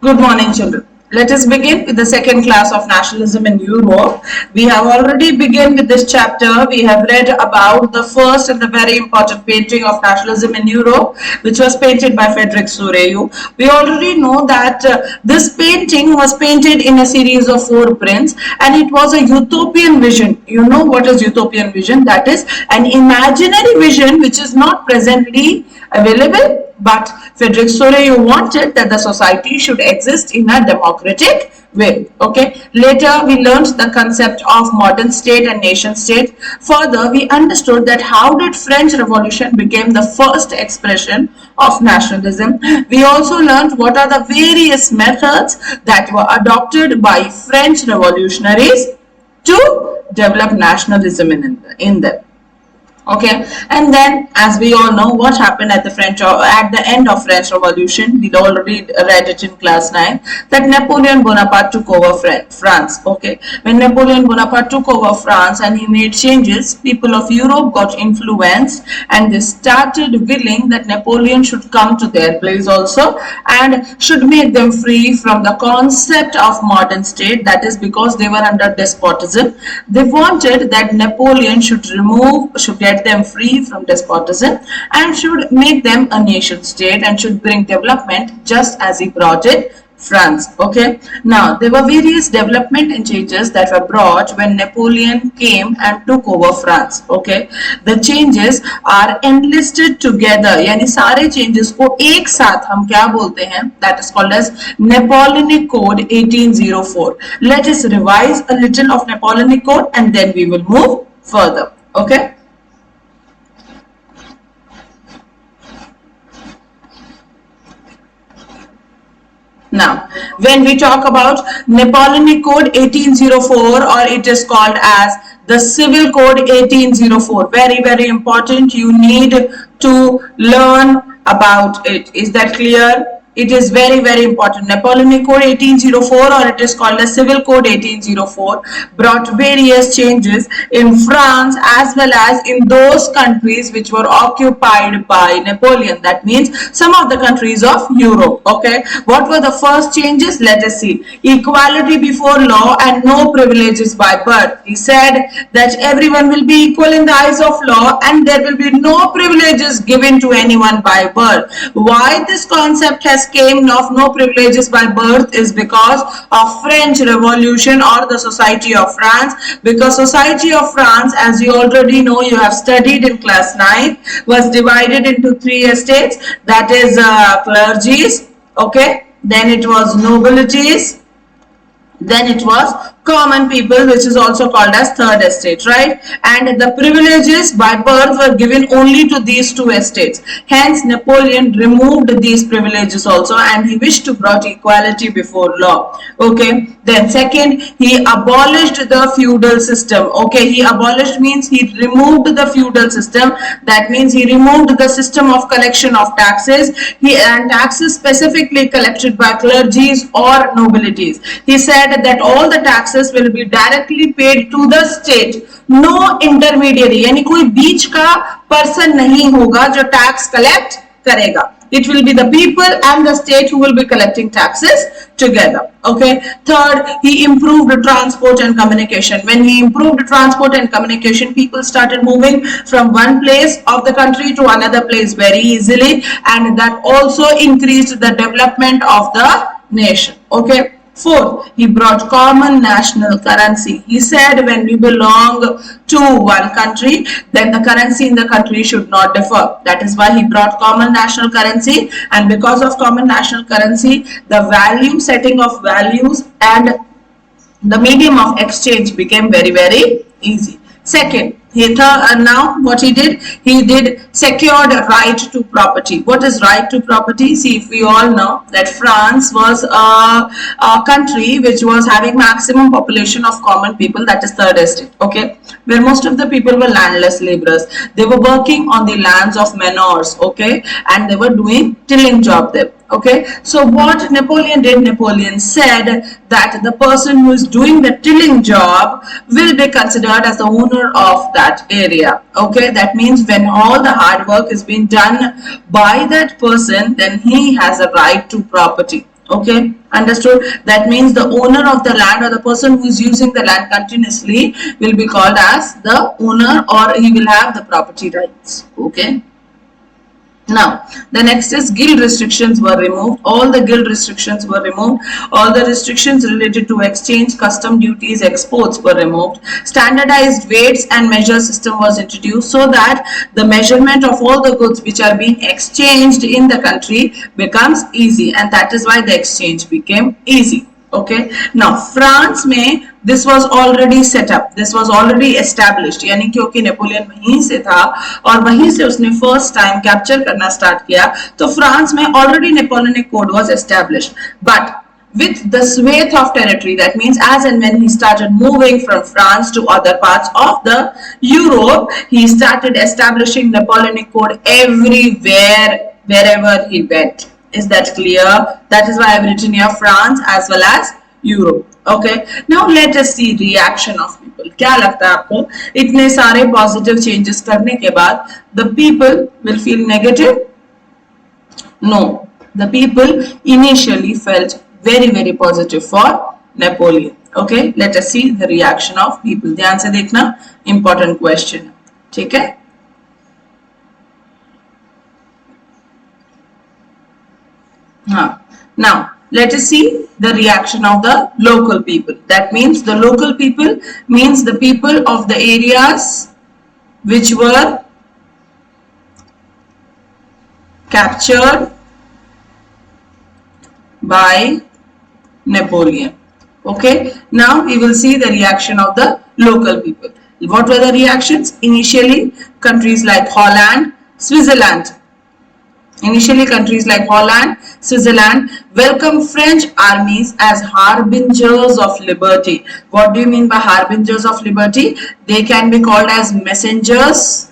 Good morning, children. Let us begin with the second class of nationalism in Europe. We have already begun with this chapter. We have read about the first and the very important painting of nationalism in Europe, which was painted by Frederick Soreyu. We already know that this painting was painted in a series of 4 prints, and it was a utopian vision. You know what is utopian vision? That is an imaginary vision which is not presently available, but Frederick Soreyu wanted that the society should exist in a democratic way. Okay. Later we learned the concept of modern state and nation state. Further, we understood that how did French Revolution became the first expression of nationalism. We also learned what are the various methods that were adopted by French revolutionaries to develop nationalism in them. Okay, and then as we all know what happened at the end of French Revolution, we already read it in class 9, that Napoleon Bonaparte took over France. Okay, when Napoleon Bonaparte took over France and he made changes, people of Europe got influenced and they started willing that Napoleon should come to their place also and should make them free from the concept of modern state. That is because they were under despotism. They wanted that Napoleon should get them free from despotism and should make them a nation state and should bring development just as he brought it France. Okay, now there were various development and changes that were brought when Napoleon came and took over France. Okay, the changes are enlisted together, यानी सारे changes को एक साथ हम क्या बोलते हैं? That is called as Napoleonic Code 1804. Let us revise a little of Napoleonic Code and then we will move further. Okay. Now, when we talk about Napoleonic Code 1804, or it is called as the Civil Code 1804, very, very important. You need to learn about it. Is that clear? It is very, very important. Napoleonic Code 1804, or it is called the Civil Code 1804, brought various changes in France as well as in those countries which were occupied by Napoleon. That means some of the countries of Europe. Okay, what were the first changes? Let us see. Equality before law and no privileges by birth. He said that everyone will be equal in the eyes of law and there will be no privileges given to anyone by birth. Why this concept has came of no privileges by birth is because of French Revolution or the Society of France. Because Society of France, as you already know, you have studied in class 9, was divided into 3 estates. That is clergies, okay, then it was nobilities, then it was common people, which is also called as third estate, right? And the privileges by birth were given only to these 2 estates. Hence Napoleon removed these privileges also and he wished to brought equality before law. Okay, then second, he abolished the feudal system. Okay, he abolished means he removed the feudal system. That means he removed the system of collection of taxes, and taxes specifically collected by clergies or nobilities. He said that all the taxes will be directly paid to the state. No intermediary, यानी कोई बीच का person नहीं होगा जो tax collect करेगा. It will be the people and the state who will be collecting taxes together. Okay. Third, he improved transport and communication. When he improved transport and communication, people started moving from one place of the country to another place very easily, and that also increased the development of the nation. Okay. Fourth, he brought common national currency. He said when we belong to one country, then the currency in the country should not differ. That is why he brought common national currency, and because of common national currency, the value setting of values and the medium of exchange became very, very easy. Second, now what he did secured right to property. What is right to property? See, if we all know that France was a country which was having maximum population of common people, that is third estate, okay, where most of the people were landless laborers. They were working on the lands of manors, okay, and they were doing tilling job there. Okay, so what Napoleon did, Napoleon said that the person who is doing the tilling job will be considered as the owner of that area. Okay, that means when all the hard work is being done by that person, then he has a right to property. Okay, understood? That means the owner of the land or the person who is using the land continuously will be called as the owner, or he will have the property rights. Okay. Now, the next is guild restrictions were removed. All the guild restrictions were removed. All the restrictions related to exchange, custom duties, exports were removed. Standardized weights and measure system was introduced so that the measurement of all the goods which are being exchanged in the country becomes easy, and that is why the exchange became easy. Okay, now France में this was already set up, this was already established, यानी क्योंकि Napoleon वहीं से था और वहीं से उसने फर्स्ट टाइम कैप्चर करना स्टार्ट किया, तो फ्रांस में already Napoleonic code was established. But with the swathe of territory, that means as and when he started moving from France to other parts of the Europe, he started establishing Napoleonic code everywhere, wherever he went. Is that clear? That is why I have written here France as well as Europe. Okay. Now let us see reaction of people. क्या लगता है आपको इतने सारे positive changes करने के बाद the people will feel negative? No. The people initially felt very positive for Napoleon. Okay. Let us see the reaction of people. ध्यान से देखना, important question. ठीक है? Now, let us see the reaction of the local people. That means the local people means the people of the areas which were captured by Napoleon. Okay, now we will see the reaction of the local people. What were the reactions? Initially, countries like Holland, Switzerland. Initially, countries like Holland, Switzerland welcome French armies as harbingers of liberty. What do you mean by harbingers of liberty? They can be called as messengers.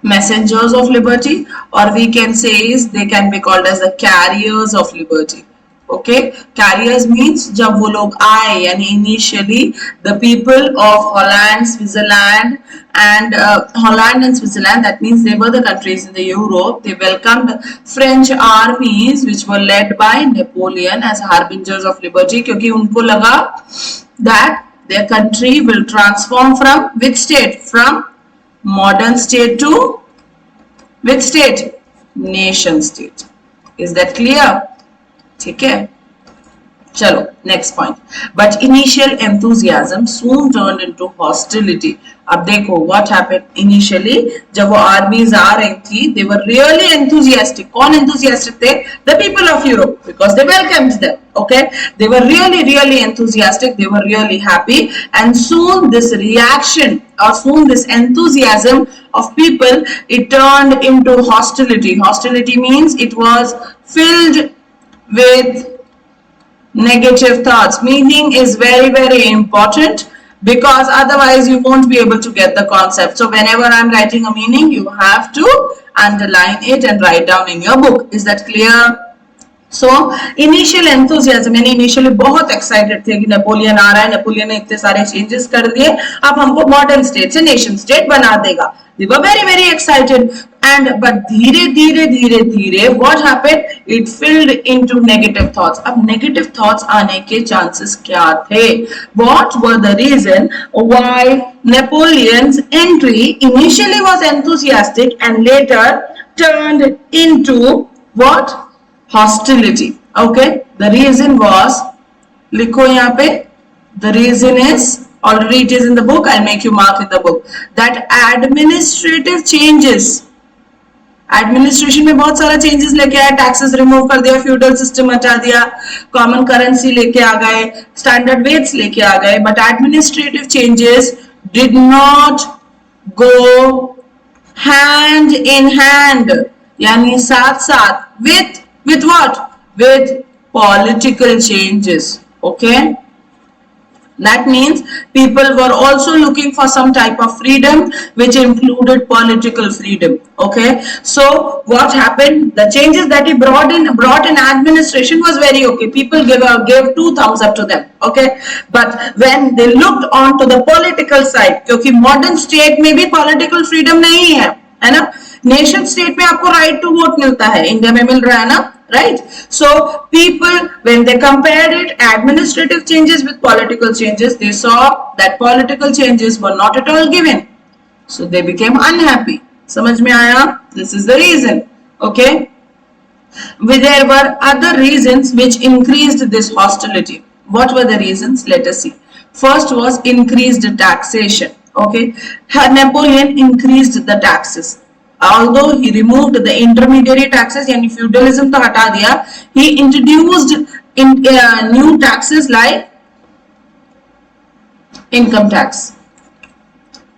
Messengers of liberty, or we can say is they can be called as the carriers of liberty. Okay, carriers means जब वो लोग आए, यानी initially the people of Holland, Switzerland and Switzerland, that means they were the countries in the Europe, they welcomed French armies which were led by Napoleon as harbingers of liberty, क्योंकि उनको लगा that their country will transform from which state? From modern state to which state? Nation state. Is that clear? ठीक है, चलो next point. But initial enthusiasm soon turned into hostility. अब देखो what happened. Initially जब वो आर्मीज आ रही थी, दे were really enthusiastic. कौन एंथुजियास्टिक थे? The people of Europe, because they welcomed them. Okay, they were really enthusiastic, they were really happy, and soon this reaction or soon this enthusiasm of people, it turned into hostility. Hostility means it was filled with negative thoughts. Meaning is very important, because otherwise you won't be able to get the concept. So whenever I'm writing a meaning, you have to underline it and write down in your book. Is that clear? So initial enthusiasm, यानी initially बहुत excited थे कि Napoleon आ रहा है, Napoleon ने इतने सारे changes कर दिए, अब हमको modern state से nation state बना देगा. They were very excited, and but धीरे what happened? It filled into negative thoughts. अब negative thoughts आने के chances क्या थे? What were the reason why Napoleon's entry initially was enthusiastic and later turned into what? Hostility. Okay, the reason was, लिखो यहाँ पे, the reason is, already it is in the book, I'll make you mark in the book, that administrative changes. Administration में बहुत सारा changes लेके आए, taxes remove कर दिया, फ्यूडल सिस्टम हटा दिया, कॉमन करेंसी लेके आ गए, स्टैंडर्ड वेट्स लेके आ गए, but administrative changes did not go hand in hand, यानी साथ साथ with what? With political changes. Okay, That means people were also looking for some type of freedom, which included political freedom. Okay, so what happened, the changes that he brought in administration was very okay. People gave 2 thumbs up to them. Okay, but when they looked on to the political side, क्योंकि modern state में भी political freedom नहीं है ना, nation state में आपको right to vote मिलता है, इंडिया में मिल रहा है ना, right? So people, when they compared it, administrative changes with political changes, they saw that political changes were not at all given, so they became unhappy. समझ में आया? This is the reason. Okay, there were other reasons which increased this hostility. What were the reasons? Let us see. First was increased taxation. Okay, Napoleon increased the taxes. Although he removed the intermediary taxes, यानी feudalism तो हटा दिया, he introduced new taxes like income tax.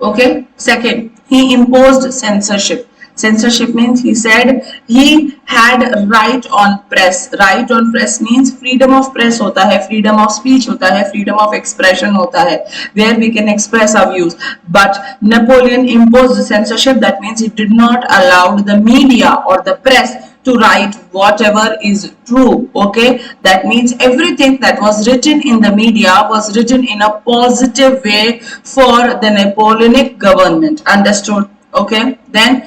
Okay, second, he imposed censorship. Censorship means he said he had right on press. Right on press means freedom of press होता है, freedom of speech होता है, freedom of expression होता है, where we can express our views. But Napoleon imposed censorship. That means he did not allow the media or the press to write whatever is true. Okay, that means everything that was written in the media was written in a positive way for the Napoleonic government. Understood? Okay, then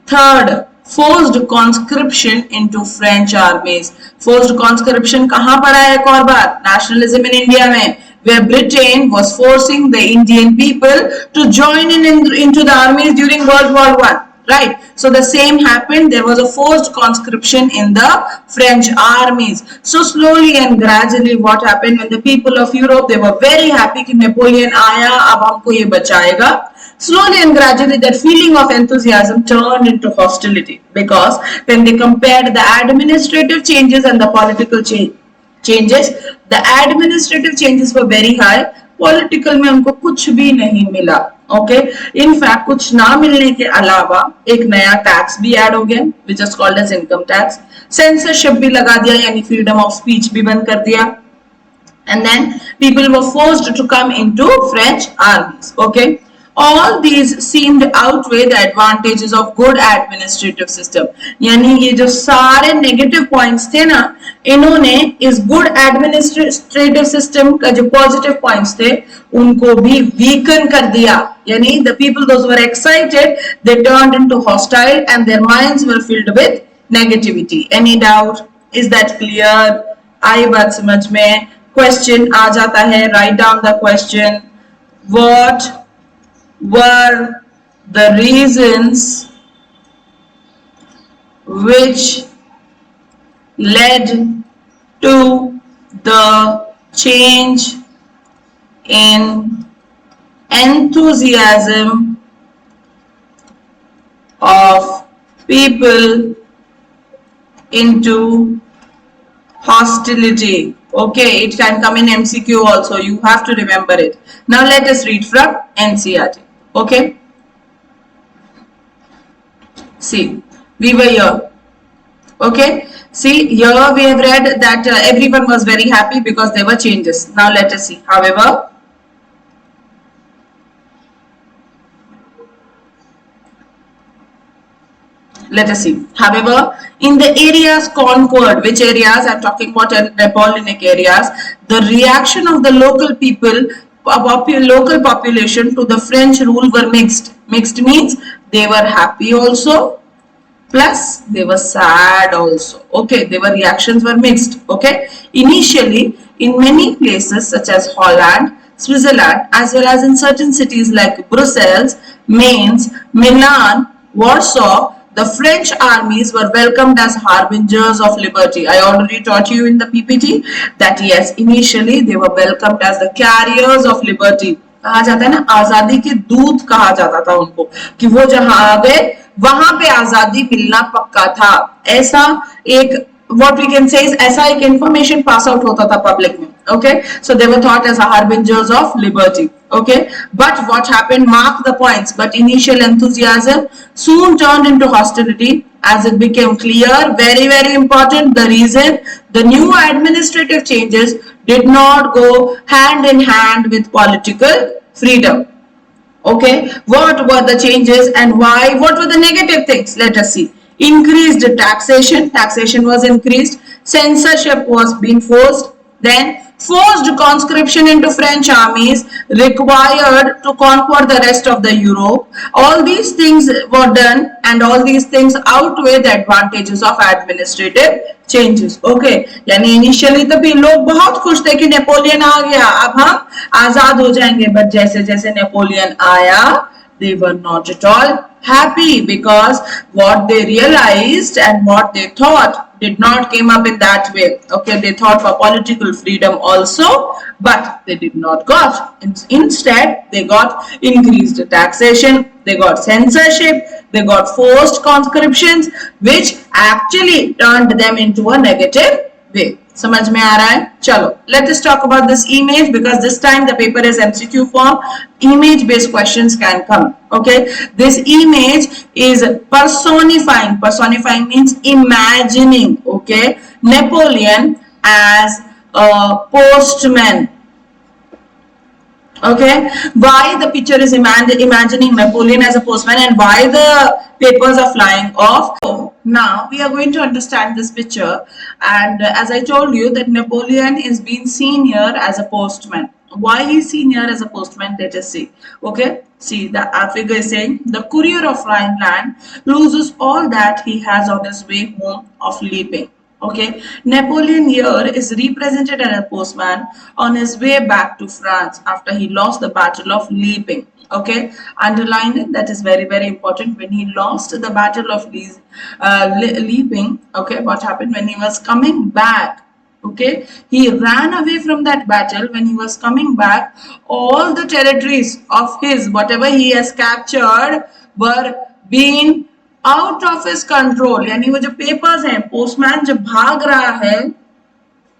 third, forced conscription into French armies. Forced conscription कहाँ पड़ा है एक और बार? Nationalism in India में, where Britain was forcing the Indian people to join into the armies during World War I. Right? So the same happened. There was a forced conscription in the French armies. So slowly and gradually what happened, when the people of Europe, they were very happy कि Napoleon आया, अब हमको ये बचाएगा. Slowly and gradually that feeling of enthusiasm turned into hostility, because when they compared the administrative changes and the political changes, the administrative changes were very high, political में उनको कुछ भी नहीं मिला. Okay, in fact कुछ ना मिलने के अलावा एक नया टैक्स भी ऐड हो गया, which is called as income tax. Censorship भी लगा दिया, यानी freedom of speech भी बंद कर दिया. And then people were forced to come into French armies. Okay, all these seemed outweigh the advantages of good administrative system. यानी ये जो सारे negative points थे ना, इन्होंने इस good administrative system का जो positive points थे उनको भी weaken कर दिया. यानी the people, those who were excited, they turned into hostile and their minds were filled with negativity. Any doubt? Is that clear? आई बात समझ में? Question आ जाता है. Write down the question. What were the reasons which led to the change in enthusiasm of people into hostility? Okay, it can come in MCQ also. You have to remember it. Now let us read from NCERT. Okay, see, we were here. Okay, see, here we have read that everyone was very happy because there were changes. Now let us see. However, let us see. However, in the areas conquered, which areas? I'm talking about Napoleonic areas, the reaction of the local people, local population to the French rule were mixed. Mixed means they were happy also, plus they were sad also. Okay, their reactions were mixed. Okay, initially in many places such as Holland, Switzerland, as well as in certain cities like Brussels, Mainz, Milan, Warsaw, the French armies were welcomed as harbingers of liberty. I already taught you in the PPT that yes, initially they were welcomed as the carriers of liberty. कहा जाता है ना, आजादी के दूत कहा जाता था उनको, कि वो जहां आ गए वहां पे आजादी मिलना पक्का था. ऐसा एक what we can say is ऐसा एक information pass out होता था public में. Okay, so they were thought as harbingers of liberty. Okay, but what happened? Mark the points. But initial enthusiasm soon turned into hostility as it became clear, very important, the reason, the new administrative changes did not go hand in hand with political freedom. Okay, what were the changes and why? What were the negative things? Let us see. Increased taxation. Taxation was increased. Censorship was being forced. Then forced conscription into French armies required to conquer the rest of the Europe. All these things were done and all these things outweigh the advantages of administrative changes. Okay, यानी initially तो भी लोग बहुत खुश थे कि Napoleon आ गया, अब हम आजाद हो जाएंगे, बट जैसे जैसे नेपोलियन आया they were not at all happy because what they realized and what they thought did not came up in that way. Okay, they thought for political freedom also, but they did not got. Instead, they got increased taxation, they got censorship, they got forced conscriptions, which actually turned them into a negative way. समझ में आ रहा है? चलो, let us talk about this image because this time the paper is MCQ form. Image based questions can come. Okay, this image is personifying. Personifying means imagining. Okay, Napoleon as a postman. Okay, why the picture is imagining Napoleon as a postman and why the papers are flying off. So now we are going to understand this picture, and as I told you that Napoleon is being seen here as a postman. Why he is seen here as a postman? Let us see. Okay, see the figure is saying the courier of Rhineland loses all that he has on his way home of leaping. Okay, Napoleon here is represented as a postman on his way back to France after he lost the battle of Leipzig. Okay, underline it, that is very very important. When he lost the battle of Leipzig, okay, what happened when he was coming back? Okay, he ran away from that battle. When he was coming back, all the territories of his, whatever he has captured, were being out of his control. यानी वो जो papers हैं, postman जब भाग रहा है,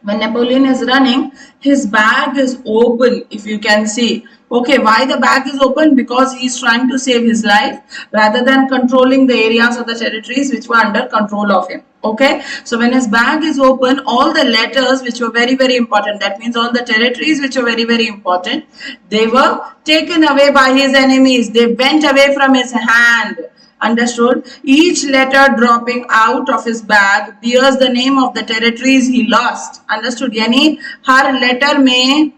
when Napoleon is running, his bag is open, if you can see. Okay, why the bag is open? Because he is trying to save his life rather than controlling the areas of the territories which were under control of him. Okay, so when his bag is open, all the letters which were very very important, that means all the territories which were very very important, they were taken away by his enemies. They went away from his hand. Understood? Each letter dropping out of his bag bears the name of the territories he lost. Understood? यानी हर letter में,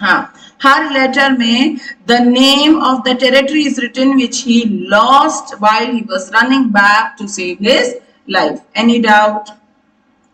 हाँ, हर letter में the name of the territory is written which he lost while he was running back to save his life. Any doubt?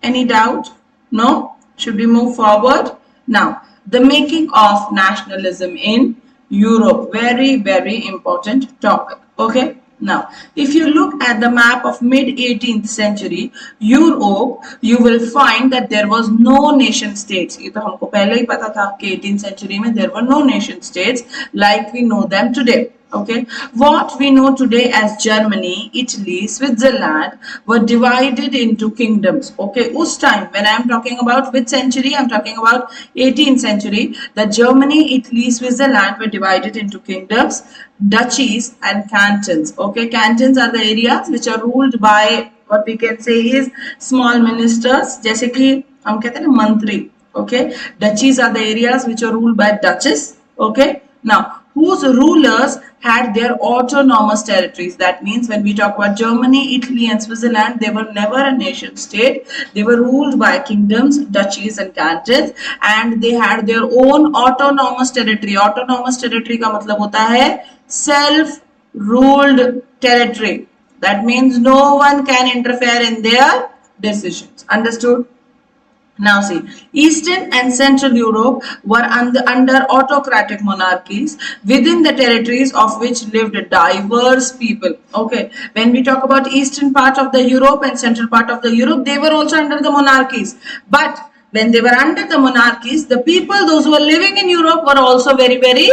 Any doubt? No? Should we move forward? Now, the making of nationalism in Europe, very very important topic. Okay, now if you look at the map of mid 18th century Europe, you will find that there was no nation states. ये तो हमको पहले ही पता था कि 18th century में there were no nation states like we know them today. Okay, what we know today as Germany, Italy, Switzerland were divided into kingdoms. Okay, us time when I am talking about which century, I am talking about 18th century. The Germany, Italy, Switzerland were divided into kingdoms, duchies and cantons. Okay, cantons are the areas which are ruled by what we can say is small ministers, जैसे कि हम कहते हैं ना मंत्री. Okay, duchies are the areas which are ruled by duchess. Okay, now whose rulers had their autonomous territories. That means when we talk about Germany, Italy and Switzerland, they were never a nation state. They were ruled by kingdoms, duchies and cantons, and they had their own autonomous territory. Autonomous territory का मतलब होता है self-ruled territory. That means no one can interfere in their decisions. Understood? Now see, Eastern and Central Europe were under autocratic monarchies within the territories of which lived diverse people. Okay, when we talk about Eastern part of the Europe and Central part of the Europe, they were also under the monarchies. But when they were under the monarchies, the people, those who were living in Europe, were also very, very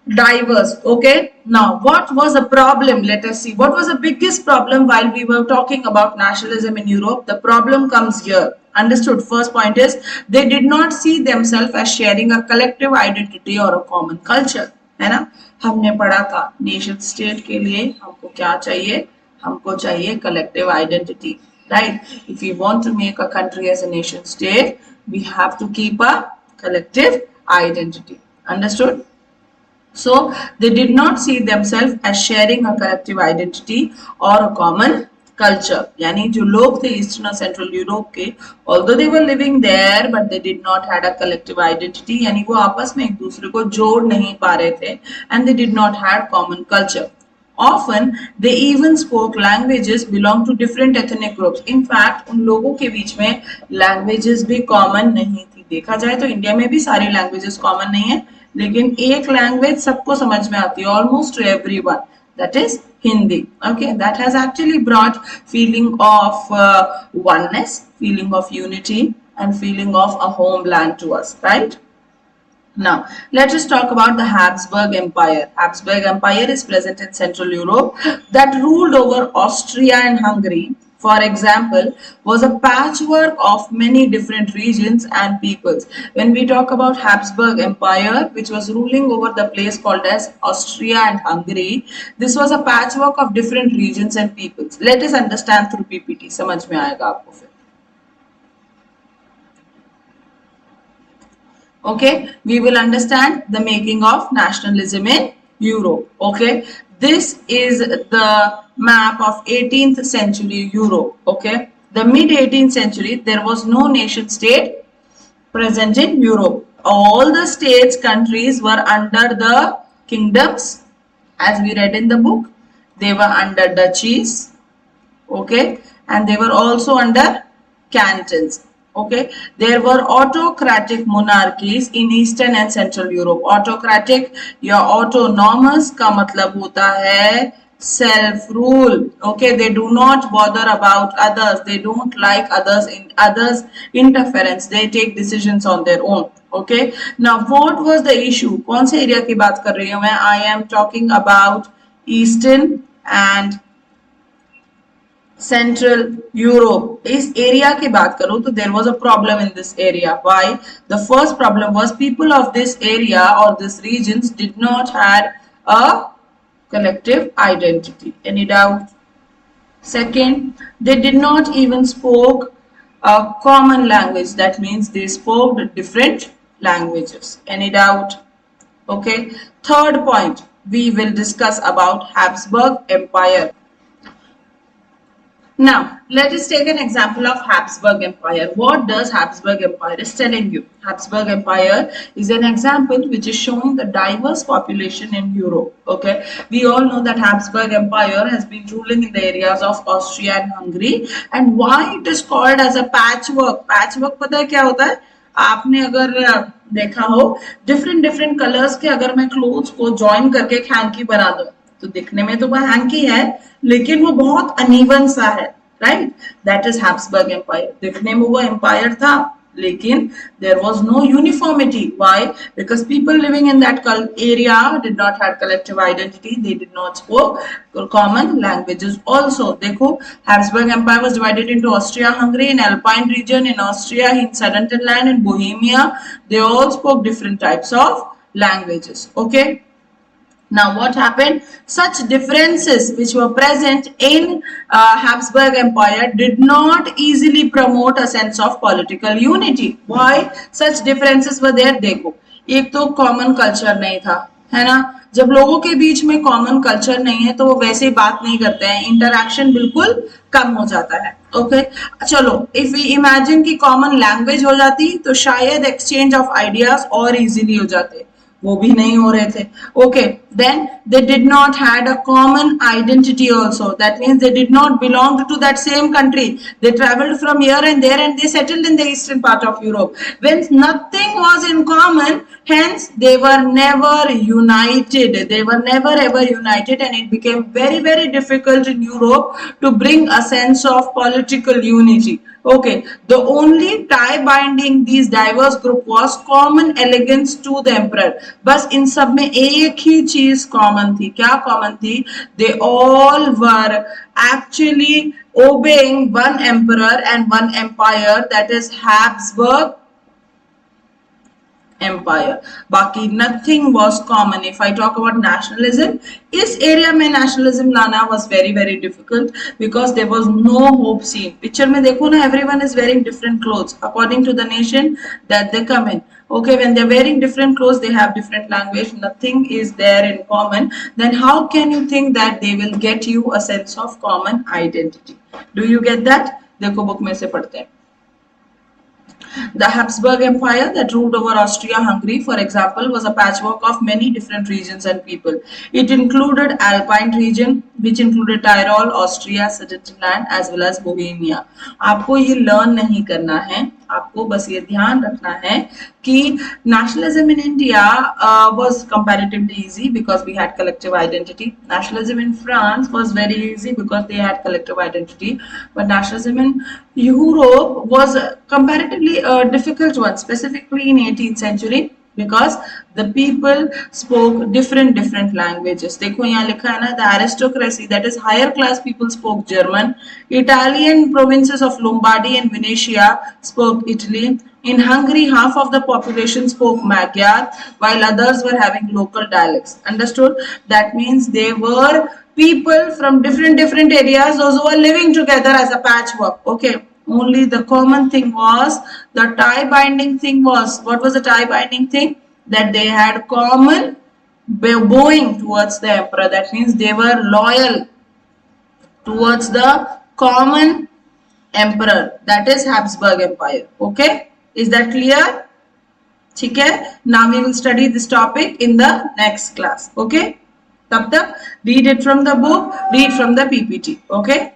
diverse. Okay, now what was the problem? Let us see. What was the biggest problem while we were talking about nationalism in Europe? The problem comes here. Understood? First point is they did not see themselves as sharing a collective identity or a common culture. है ना? हमने पढ़ा था nation state के लिए हमको क्या चाहिए? हमको चाहिए collective identity. right? If we want to make a country as a nation state, we have to keep a collective identity. Understood? So they did not see themselves as sharing a collective identity or a common culture. यानी जो लोग थे eastern और central Europe के, although they were living there, but they did not had a collective identity. यानी वो आपस में एक दूसरे को जोड़ नहीं पा रहे थे, and they did not had common culture. Often they even spoke languages belong to different ethnic groups. In fact, उन लोगों के बीच में languages भी common नहीं थी. देखा जाए तो इंडिया में भी सारी languages common नहीं है, लेकिन एक लैंग्वेज सबको समझ में आती है, almost two everyone, that is Hindi. Okay, that has actually brought feeling of oneness, feeling of unity, and feeling of a homeland to us, right? Now, let us talk about the Habsburg Empire. Habsburg Empire is present in Central Europe that ruled over Austria and Hungary. For example, was a patchwork of many different regions and peoples. When we talk about Habsburg Empire, which was ruling over the place called as Austria and Hungary, this was a patchwork of different regions and peoples. Let us understand through PPT. समझ में आएगा आपको फिर. Okay, we will understand the making of nationalism in Europe. Okay, this is the map of 18th century Europe. Okay, the mid 18th century, there was no nation state present in Europe. All the states, countries were under the kingdoms, as we read in the book. They were under duchies. Okay, and they were also under cantons. Okay, there were autocratic monarchies in Eastern and Central Europe. Autocratic या autonomous का मतलब होता है self rule. Okay, they do not bother about others, they don't like others interference, they take decisions on their own. Okay, now what was the issue? कौन से area की बात कर रही हूँ मैं? I am talking about Eastern and Central Europe. इस area की बात करूं तो there was a problem in this area. Why? The first problem was people of this area or this regions did not had a collective identity. Any doubt? Second, they did not even spoke a common language. That means they spoke different languages. Any doubt? Okay. Third point, we will discuss about Habsburg Empire. Now, let us take an example of Habsburg Empire. What does Habsburg Empire is telling you? Habsburg Empire is an example which is showing the diverse population in Europe. Okay, we all know that Habsburg Empire has been ruling in the areas of Austria and Hungary. And why it is called as a patchwork? Patchwork पता है क्या होता है? आपने अगर देखा हो different colors के अगर मैं clothes को join करके एक hanky बना दूं, तो दिखने में तो वह हैंकी है, लेकिन वो बहुत अनइवन सा है, right? That is Habsburg empire. दिखने में वो एम्पायर था, लेकिन there was no uniformity. Why? Because people living in that area did not have collective identity. They did not spoke common languages. Also, देखो, Habsburg Empire was divided into Austria-Hungary, in Alpine region, in Austria, in Sudetenland, in Bohemia. They all spoke different types of languages. Okay. Now, what happened? Such differences which were present in Habsburg Empire did not easily promote a sense of political unity. Why? Such differences were there. देखो, एक तो common culture नहीं था, है ना? जब लोगों के बीच में common culture नहीं है तो वो वैसे बात नहीं करते हैं, interaction बिल्कुल कम हो जाता है. Okay, चलो, if we imagine कि common language हो जाती तो शायद exchange of ideas और easily हो जाते, वो भी नहीं हो रहे थे. Okay, then they did not had a common identity also. That means they did not belong to that same country. They traveled from here and there and they settled in the eastern part of Europe. When nothing was in common, hence they were never united. They were never ever united, and it became very difficult in Europe to bring a sense of political unity. Okay, the only tie binding these diverse group was common allegiance to the emperor. बस इन सब में एक ही चीज common थी. क्या common थी? They all were actually obeying one emperor and one empire, that is Habsburg empire. Baki nothing was common. If I talk about nationalism, इस area में nationalism लाना was very very difficult because there was no hope seen. Picture में देखो ना, everyone is wearing different clothes according to the nation that they come in. Okay, when they're wearing different clothes, they have different language, nothing is there in common, then how can you think that they will get you a sense of common identity? Do you get that? देखो book में से पढ़ते हैं. The Habsburg Empire that ruled over Austria-Hungary, for example, was a patchwork of many different regions and people. It included Alpine region, which included Tyrol, Austria, Sudetenland, as well as Bohemia. आपको ये learn नहीं करना है, आपको बस ये ध्यान रखना है कि nationalism in India was comparatively easy because we had collective identity. Nationalism in France was very easy because they had collective identity. But nationalism in Europe was comparatively a difficult one, specifically in 18th century, because the people spoke different languages. देखो यहाँ लिखा है ना, the aristocracy, that is higher class people, spoke German. Italian provinces of Lombardy and Venetia spoke Italy. In Hungary, half of the population spoke Magyar, while others were having local dialects. Understood? That means they were people from different areas, those who are living together as a patchwork. Okay. Only the common thing was, the tie binding thing was, what was the tie binding thing? That they had common bowing towards the emperor. That means they were loyal towards the common emperor. That is Habsburg Empire. Okay, is that clear? ठीक है. Now we will study this topic in the next class. Okay, तब तक read it from the book, read from the PPT. Okay.